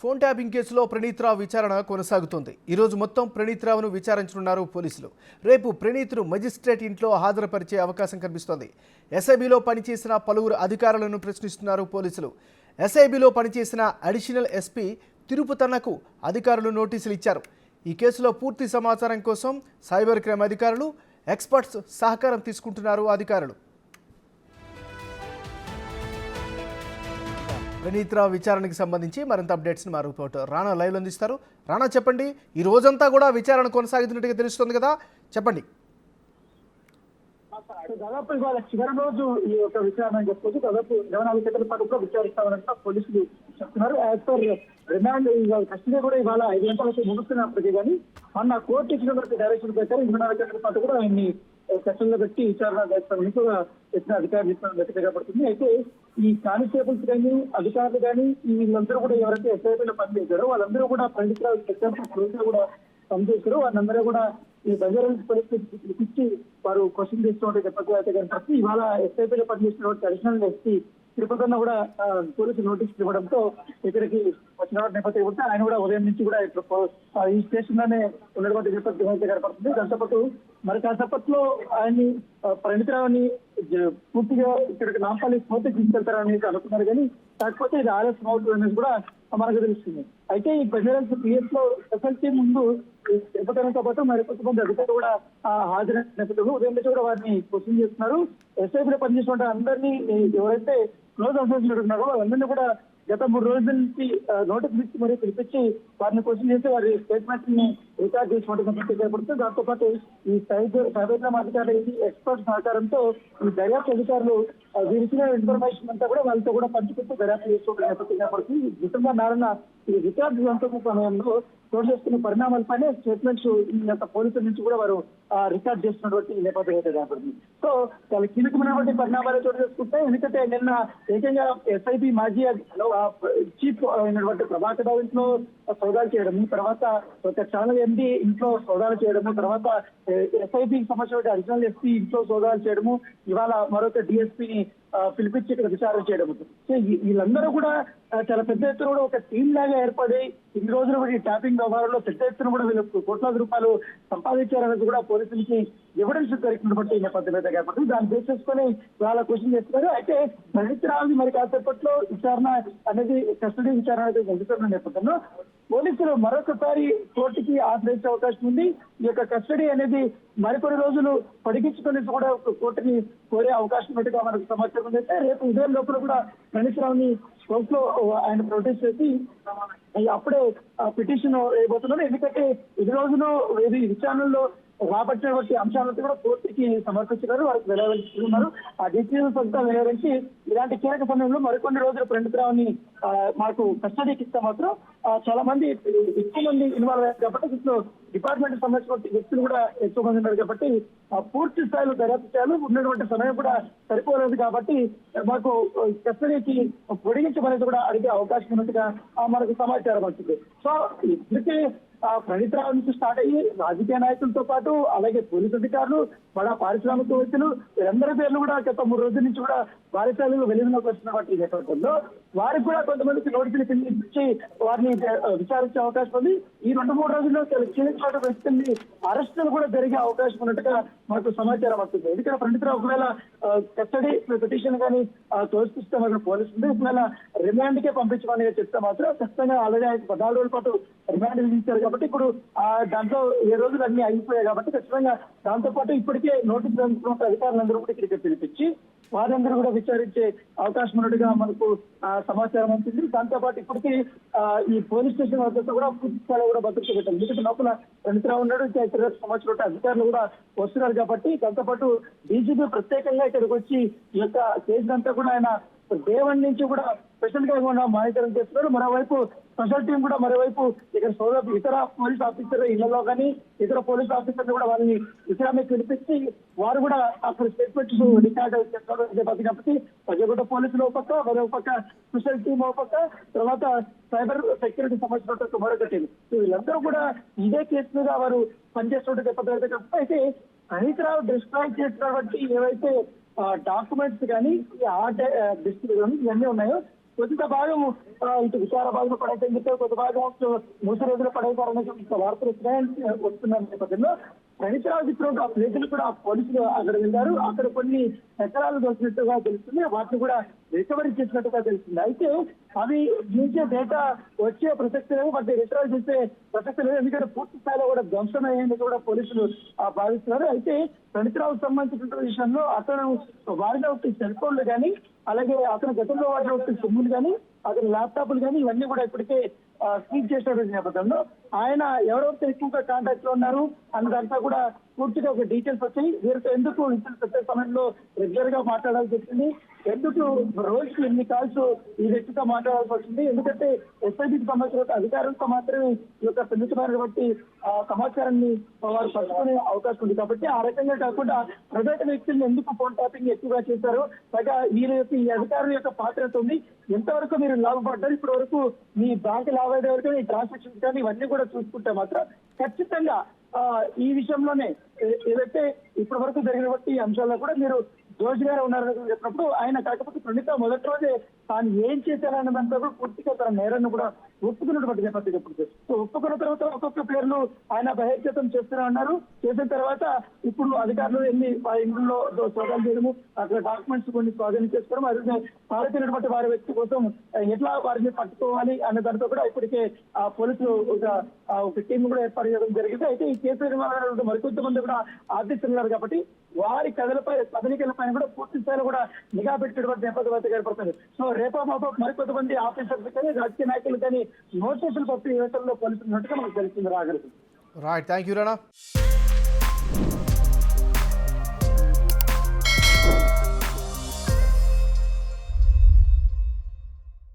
Phone tapping కేసులో ప్రణీత్ రావు విచారణ కొనసాగుతోంది. ఈరోజు మొత్తం ప్రణీత్ రావును విచారించనున్నారు పోలీసులు. రేపు ప్రణీత్ను మజిస్ట్రేట్ ఇంట్లో హాజరుపరిచే అవకాశం కనిపిస్తోంది. ఎస్ఐబిలో పనిచేసిన పలువురు అధికారులను ప్రశ్నిస్తున్నారు పోలీసులు. ఎస్ఐబిలో పనిచేసిన అడిషనల్ ఎస్పీ తిరుపతన్నకు అధికారులు నోటీసులు ఇచ్చారు. ఈ కేసులో పూర్తి సమాచారం కోసం సైబర్ క్రైమ్ అధికారులు, ఎక్స్పర్ట్స్ సహకారం తీసుకుంటున్నారు అధికారులు. ప్రణీత్ రావు విచారణకు సంబంధించి మరింత అప్డేట్స్ని మా రిపోర్టర్ రాణా లైవ్లో అందిస్తారు. రాణా, చెప్పండి. ఈ రోజంతా కూడా విచారణ కొనసాగుతున్నట్టుగా తెలుస్తుంది కదా, చెప్పండి. దాదాపు ఇవాళ చివరి రోజు ఈ యొక్క విచారణ చెప్పుకోవచ్చు. దాదాపు 24 గంటల పాటు కూడా విచారిస్తామని పోలీసులు చెప్తున్నారు. యాజ్ పర్ రిమాండ్ కస్టడీ కూడా ఇవాళ 5 గంటలకు ముగుస్తున్నప్పటికీ కానీ మొన్న కోర్టు ఇచ్చినటువంటి డైరెక్షన్ ప్రకారం 24 గంటల పాటు కూడా ఆయన్ని కస్టడీలో పెట్టి విచారణ చేస్తామని కూడా ఇచ్చిన అధికారులు వ్యక్తపడుతుంది. అయితే ఈ కానిస్టేబుల్స్ కానీ అధికారులు కానీ వీళ్ళందరూ కూడా ఎవరైతే ఎస్ఐబీలో పనిచేశారో వాళ్ళందరూ కూడా ప్రణీత్ రావు కూడా పనిచేశారు. వాళ్ళందరూ కూడా ఈ బజారెన్స్ పరిస్థితి పిలిపించి వారు క్వశ్చన్ చేస్తున్నట్టు చెప్పకపోతే ఇవాళ ఎస్ఐబీలో పనిచేసినటువంటి అడిషనల్ ఎస్పీ తిరుపతన్న కూడా పోలీసు నోటీసులు ఇవ్వడంతో ఇక్కడికి వచ్చిన నేపథ్యం ఉంటే ఆయన కూడా ఉదయం నుంచి కూడా ఈ స్టేషన్ లోనే ఉన్నటువంటి నేపథ్యం కనపడుతుంది. దాంతోపాటు మరి కాసేపట్లో ఆయన్ని ప్రణీత్ రావుని పూర్తిగా ఇక్కడికి నాంపల్లి స్మూర్తి తీసుకెళ్తారని అనుకున్నారు. కానీ కాకపోతే ఇది ఆలస్యం అవుతుంది అనేది కూడా మనకు తెలుస్తుంది. అయితే ఈ బజారెన్స్ పిఎస్ లో ఎస్ఎల్టీ ముందు తిరుపతితో పాటు మరి కొంతమంది అధికారులు కూడా హాజరైన నేపథ్యంలో ఉదయం నుంచి కూడా వారిని క్వశ్చన్ చేస్తున్నారు. ఎస్ఐబీలో పనిచేసిన అందరినీ ఎవరైతే క్లోజ్ అసోసియేట్ ఉన్నారో వాళ్ళందరినీ కూడా గత 3 రోజుల నుంచి నోటీసులు ఇచ్చి మరీ పిలిపించి వారిని క్వశ్చన్ చేసి వారి స్టేట్మెంట్ ని రికార్డ్ చేసినట్టు ఏర్పడుతుంది. దాంతో పాటు ఈ సైబర్ అధికారులు ఎక్స్పర్ట్ సహకారంతో ఈ దర్యాప్తు అధికారులు వీరిచ్చిన ఇన్ఫర్మేషన్ అంతా కూడా వాళ్ళతో కూడా పంచుకుంటూ దర్యాప్తు చేసుకుంటున్న నేపథ్యం ఏర్పడుతుంది. డిసెంబర్ 4న ఈ రికార్డు సంతకం సమయంలో చోటు చేసుకున్న పరిణామాలపైనే స్టేట్మెంట్స్ ఈ యొక్క పోలీసుల నుంచి కూడా వారు రికార్డ్ చేస్తున్నటువంటి నేపథ్యం అయితే ఏర్పడుతుంది. సో చాలా కీలకమైనటువంటి పరిణామాలు చోటు చేసుకుంటే ఎందుకంటే నిన్న ఏకంగా ఎస్ఐబి మాజీ చీఫ్ అయినటువంటి ప్రభాకర్ రావు ఇంట్లో సోదాలు చేయడము, తర్వాత ఒక ఛానల్ ఎండి ఇంట్లో సోదాలు చేయడము, తర్వాత ఎస్ఐబికి సంబంధించిన అడిషనల్ ఎస్పీ ఇంట్లో సోదాలు చేయడము, ఇవాళ మరొక డిఎస్పీని పిలిపించి ఇక్కడ విచారణ చేయడం. సో వీళ్ళందరూ కూడా చాలా పెద్ద ఎత్తున కూడా ఒక టీం లాగా ఏర్పడి ఇన్ని రోజులు కూడా ఈ ట్యాపింగ్ వ్యవహారంలో పెద్ద ఎత్తున కూడా వీళ్ళు కోట్లాది రూపాయలు సంపాదించారనేది కూడా పోలీసులకి ఎవిడెన్స్ దొరికినటువంటి నేపథ్యం అయితే కాబట్టి దాన్ని బేస్ చేసుకొని వాళ్ళ క్వశ్చన్ చేస్తున్నారు. అయితే ప్రణీత్ రావుని మరి కాసేపట్లో విచారణ అనేది కస్టడీ విచారణ అయితే జరుగుతున్న నేపథ్యంలో పోలీసులు మరొకసారి కోర్టుకి ఆశ్రయించే అవకాశం ఉంది. ఈ యొక్క కస్టడీ అనేది మరికొన్ని రోజులు పొడిగించుకొని కూడా కోర్టుని కోరే అవకాశం ఉన్నట్టుగా మనకు సమాచారం ఉంది. అయితే రేపు ఉదయం లోపల కూడా ప్రణీత్ రావుని కోర్టు లో ఆయన ప్రొటెస్ట్ చేసి అప్పుడే పిటిషన్ వేయబోతున్నారు. ఎందుకంటే ఈ రోజులో విచారణలో రాబట్టినటువంటి అంశాలను కూడా కోర్టుకి సమర్పించారు, వారికి వెలువరించుకున్నారు. ఆ డిసిజన్స్ అంతా వెలువరించి ఇలాంటి కీలక సమయంలో మరికొన్ని రోజులు ప్రణీత్ రావుని మాకు కస్టడీకి ఇస్తే మాత్రం చాలా మంది ఎక్కువ మంది ఇన్వాల్వ్ అయ్యారు కాబట్టి దీంట్లో డిపార్ట్మెంట్ సంబంధించిన వ్యక్తులు కూడా ఎక్కువ మంది ఉన్నారు కాబట్టి పూర్తి స్థాయిలో దర్యాప్తు చేయాలి. ఉన్నటువంటి సమయం కూడా సరిపోలేదు కాబట్టి మాకు కస్టడీకి పొడిగించమనేది కూడా అడిగే అవకాశం ఉన్నట్టుగా మనకు సమాచారం వచ్చింది. సో ఇప్పటికే ప్రణీత్ రావు నుంచి స్టార్ట్ అయ్యి రాజకీయ నాయకులతో పాటు అలాగే పోలీసు అధికారులు, బడా పారిశ్రామికవేత్తలు వీరందరి పేర్లు కూడా గత 3 రోజుల నుంచి కూడా పారిశ్రామికలు వెలుగులోకి వస్తున్నటువంటి నేపథ్యంలో వారికి కూడా కొంతమందికి నోటీసులు పిలిపించి వారిని విచారించే అవకాశం ఉంది. ఈ 2-3 రోజుల్లో కీలకమైన వ్యక్తుల్ని అరెస్టులు కూడా జరిగే అవకాశం ఉన్నట్టుగా మనకు సమాచారం వస్తుంది. ఎందుకంటే ప్రణీత్ రావు ఒకవేళ కస్టడీ పిటిషన్ కానీ తోసిస్తే మాత్రం పోలీసులు ఒకవేళ రిమాండ్ కే పంపించమని చెప్తే మాత్రం ఖచ్చితంగా ఆల్రెడీ 14 రోజుల పాటు రిమాండ్ విధించారు కాబట్టి ఇప్పుడు దాంట్లో 7 రోజులు అన్ని అయిపోయాయి కాబట్టి ఖచ్చితంగా దాంతో పాటు ఇప్పటికే నోటీసులు అందుకున్న అధికారులందరూ కూడా ఇక్కడికి పిలిపించి వారందరూ కూడా విచారించే అవకాశం ఉన్నట్టుగా మనకు సమాచారం ఉంటుంది. దాంతో పాటు ఇప్పటికీ ఈ పోలీస్ స్టేషన్ వద్ద కూడా పూర్తి స్థాయిలో కూడా భద్రత పెట్టారు. ఎందుకంటే లోపల ప్రణీత్ రావు ఉన్నాడు, ఇతర సంవత్సరం అధికారులు కూడా వస్తున్నారు కాబట్టి దాంతో పాటు డీజీపీ ప్రత్యేకంగా ఇక్కడికి వచ్చి ఈ యొక్క కేసులంతా కూడా ఆయన డే 1 నుంచి కూడా స్పెషల్ గా కూడా మానిటరింగ్ చేస్తున్నారు. మరోవైపు స్పెషల్ టీం కూడా మరోవైపు ఇక్కడ ఇతర పోలీస్ ఆఫీసర్ ఇళ్లలో కానీ ఇతర పోలీస్ ఆఫీసర్లు కూడా వారిని విచారణకు పిలిపించి వారు కూడా అక్కడ స్టేట్మెంట్స్ రికార్డ్ చేస్తారు కాబట్టి పజగొట్ట పోలీసులు ఒక పక్క, మరో పక్క స్పెషల్ టీం ఒక పక్క, తర్వాత సైబర్ సెక్యూరిటీ సంబంధించిన మరొక టీం, వీళ్ళందరూ కూడా ఇదే కేసు మీద వారు పనిచేస్తున్నట్టు చెప్పగలిగితే అయితే ప్రణీత్ రావు డిస్ట్రాయ్ చేసినటువంటి ఏవైతే డాక్యుమెంట్స్ కానీ ఆర్ట్ డిస్ట్రిక్ట్ కానీ ఇవన్నీ ఉన్నాయో కొంత భాగం ఇటు వికారాబాద్లో పడేయని చెప్పారు, కొంత భాగం మూసిరేజులో పడేశారనే వార్తలు వస్తున్న నేపథ్యంలో ప్రణీత్రావు ఇప్పుడు ఆ ప్లేసులు కూడా పోలీసులు అక్కడ వెళ్ళారు. అక్కడ కొన్ని ఎకరాలు దొరికినట్టుగా తెలుస్తుంది, వాటిని కూడా రికవరీ చేసినట్టుగా తెలుస్తుంది. అయితే అవి నుంచే డేటా వచ్చే ప్రసక్తి లేదు, వాటిని రికవరీ చేసే ప్రసక్తి లేదు, ఎందుకంటే పూర్తి స్థాయిలో కూడా ధ్వంసం అయ్యేందుకు కూడా పోలీసులు భావిస్తున్నారు. అయితే ప్రణీత్రావుకు సంబంధించిన విషయంలో అతను వాడిన సెల్ ఫోన్లు కానీ, అలాగే అతను గతంలో వాడిన సొమ్ములు కానీ, అతని ల్యాప్టాప్లు కానీ ఇవన్నీ కూడా ఇప్పటికే సీజ్ చేసిన నేపథ్యంలో ఆయన ఎవరెవరితో ఎక్కువగా కాంటాక్ట్ లో ఉన్నారు అన్నదంతా కూడా పూర్తిగా ఒక డీటెయిల్స్ వచ్చాయి. వీరితో ఎందుకు ఇంటర్ పెట్టే సమయంలో రెగ్యులర్ గా మాట్లాడాల్సి వచ్చింది, ఎందుకు రోజుకి ఎన్ని కాల్స్ ఈ వ్యక్తితో మాట్లాడాల్సి వచ్చింది, ఎందుకంటే ఎస్ఐబికి సంబంధించిన అధికారులతో మాత్రమే ఈ యొక్క సున్నితమైన బట్టి సమాచారాన్ని వారు పంచుకునే అవకాశం ఉంది. కాబట్టి ఆ రకంగా కాకుండా ప్రైవేట్ వ్యక్తులను ఎందుకు ఫోన్ ట్యాపింగ్ ఎక్కువగా చేశారు, పైగా వీరి యొక్క ఈ అధికారుల యొక్క పాత్ర ఉంది, ఎంతవరకు మీరు లాభపడ్డారు, ఇప్పటి వరకు మీ బ్యాంకు లావాదేవీలు కానీ ట్రాన్సాక్షన్స్ కానీ ఇవన్నీ కూడా చూసుకుంటే మాత్రం ఖచ్చితంగా ఈ విషయంలోనే ఏదైతే ఇప్పటి వరకు జరిగిన బట్టి ఈ అంశాల్లో కూడా మీరు దోషిగానే ఉన్నారని చెప్పినప్పుడు ఆయన కాకపోతే ప్రణీత మొదటి రోజే తాను ఏం చేశారనే దాంట్లో కూడా పూర్తిగా తన నేరాన్ని కూడా ఒప్పుకున్నటువంటి నేపథ్యం ఇప్పుడు సో ఒప్పుకున్న తర్వాత ఒక్కొక్క పేర్లు ఆయన బహిర్గతం చేస్తూనే ఉన్నారు. చేసిన తర్వాత ఇప్పుడు అధికారులు వెళ్ళి ఇంట్లో సోదాలు చేయడము, అక్కడ డాక్యుమెంట్స్ కొన్ని స్వాధీనం చేసుకోవడం, అదే పారిపోయినటువంటి వారి వ్యక్తి కోసం ఎట్లా వారిని పట్టుకోవాలి అనే దాంతో కూడా ఇప్పటికే పోలీసులు ఒక టీం కూడా ఏర్పాటు చేయడం జరిగింది. అయితే ఈ కేసు నిర్మాణాలు మరికొంతమంది కూడా ఆర్థిస్తున్నారు కాబట్టి వారి కదలికల పైన కూడా పూర్తి స్థాయిలో కూడా నిఘా పెట్టేటువంటి నేపథ్యం ఏర్పడుతుంది. సో రేపా మాపా మరికొంతమంది ఆఫీసర్లు కానీ రాజకీయ నాయకులు కానీ నోటీసులు పంపి యువతల్లో పోలీసులు ఉన్నట్టుగా మనకు తెలుస్తుంది. రాగలుగుతుంది. Right, thank you Rana.